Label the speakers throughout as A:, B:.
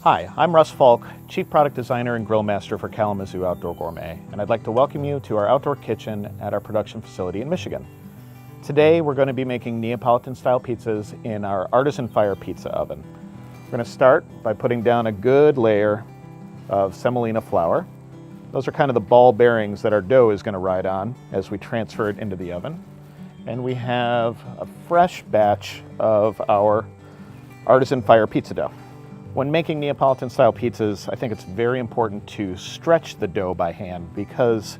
A: Hi, I'm Russ Falk, Chief Product Designer and Grill Master for Kalamazoo Outdoor Gourmet, and I'd like to welcome you to our outdoor kitchen at our production facility in Michigan. Today we're going to be making Neapolitan-style pizzas in our Artisan Fire pizza oven. We're going to start by putting down a good layer of semolina flour. Those are kind of the ball bearings that our dough is going to ride on as we transfer it into the oven. And we have a fresh batch of our Artisan Fire pizza dough. When making Neapolitan-style pizzas, I think it's very important to stretch the dough by hand because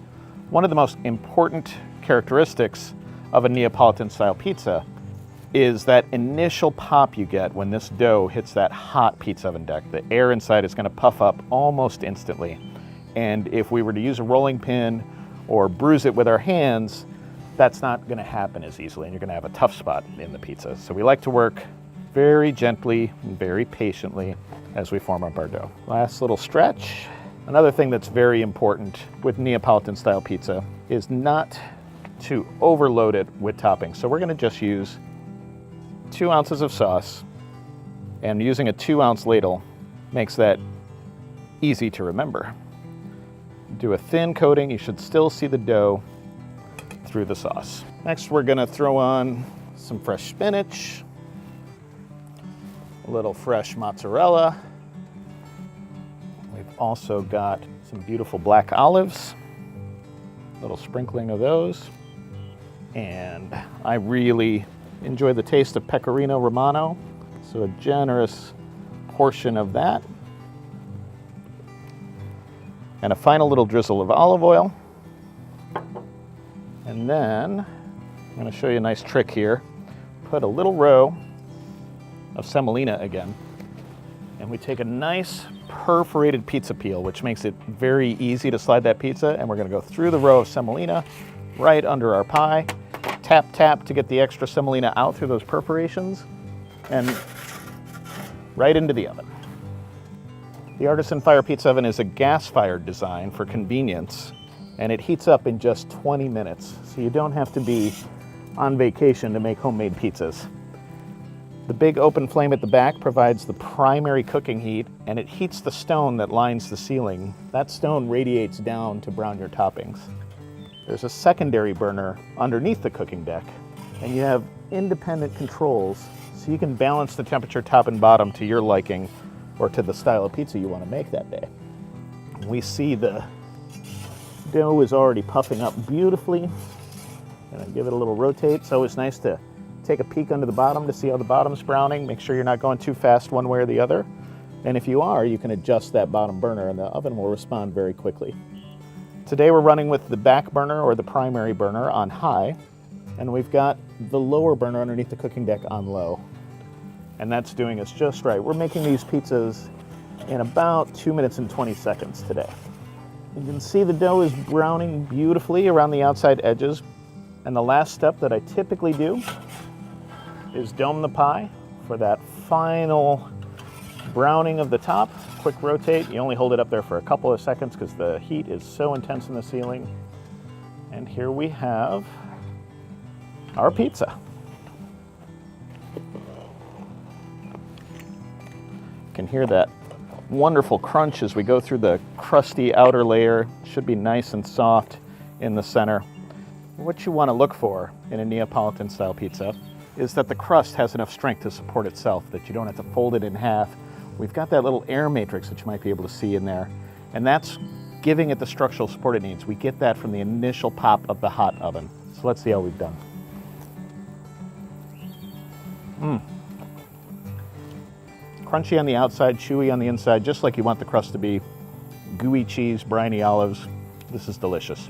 A: one of the most important characteristics of a Neapolitan-style pizza is that initial pop you get when this dough hits that hot pizza oven deck. The air inside is going to puff up almost instantly. And if we were to use a rolling pin or bruise it with our hands, that's not going to happen as easily, and you're going to have a tough spot in the pizza. So we like to work very gently and very patiently as we form up our dough. Last little stretch. Another thing that's very important with Neapolitan style pizza is not to overload it with toppings. So we're going to just use 2 ounces of sauce, and using a 2-ounce ladle makes that easy to remember. Do a thin coating. You should still see the dough through the sauce. Next, we're going to throw on some fresh spinach, a little fresh mozzarella. We've also got some beautiful black olives, a little sprinkling of those. And I really enjoy the taste of pecorino romano, so a generous portion of that. And a final little drizzle of olive oil. And then I'm going to show you a nice trick here. Put a little row of semolina again, and we take a nice perforated pizza peel, which makes it very easy to slide that pizza, and we're going to go through the row of semolina right under our pie. Tap, tap to get the extra semolina out through those perforations, and right into the oven. The Artisan Fire pizza oven is a gas-fired design for convenience, and it heats up in just 20 minutes, so you don't have to be on vacation to make homemade pizzas. The big open flame at the back provides the primary cooking heat, and it heats the stone that lines the ceiling. That stone radiates down to brown your toppings. There's a secondary burner underneath the cooking deck, and you have independent controls, so you can balance the temperature top and bottom to your liking or to the style of pizza you want to make that day. We see the dough is already puffing up beautifully. Gonna give it a little rotate. It's always nice to take a peek under the bottom to see how the bottom's browning. Make sure you're not going too fast one way or the other. And if you are, you can adjust that bottom burner and the oven will respond very quickly. Today we're running with the back burner or the primary burner on high, and we've got the lower burner underneath the cooking deck on low. And that's doing us just right. We're making these pizzas in about 2 minutes and 20 seconds today. You can see the dough is browning beautifully around the outside edges. And the last step that I typically do is dome the pie for that final browning of the top. Quick rotate. You only hold it up there for a couple of seconds because the heat is so intense in the ceiling. And here we have our pizza. You can hear that wonderful crunch as we go through the crusty outer layer. It should be nice and soft in the center. What you want to look for in a Neapolitan style pizza is that the crust has enough strength to support itself, that you don't have to fold it in half. We've got that little air matrix that you might be able to see in there, and that's giving it the structural support it needs. We get that from the initial pop of the hot oven. So let's see how we've done. Crunchy on the outside, chewy on the inside, just like you want the crust to be. Gooey cheese, briny olives. This is delicious.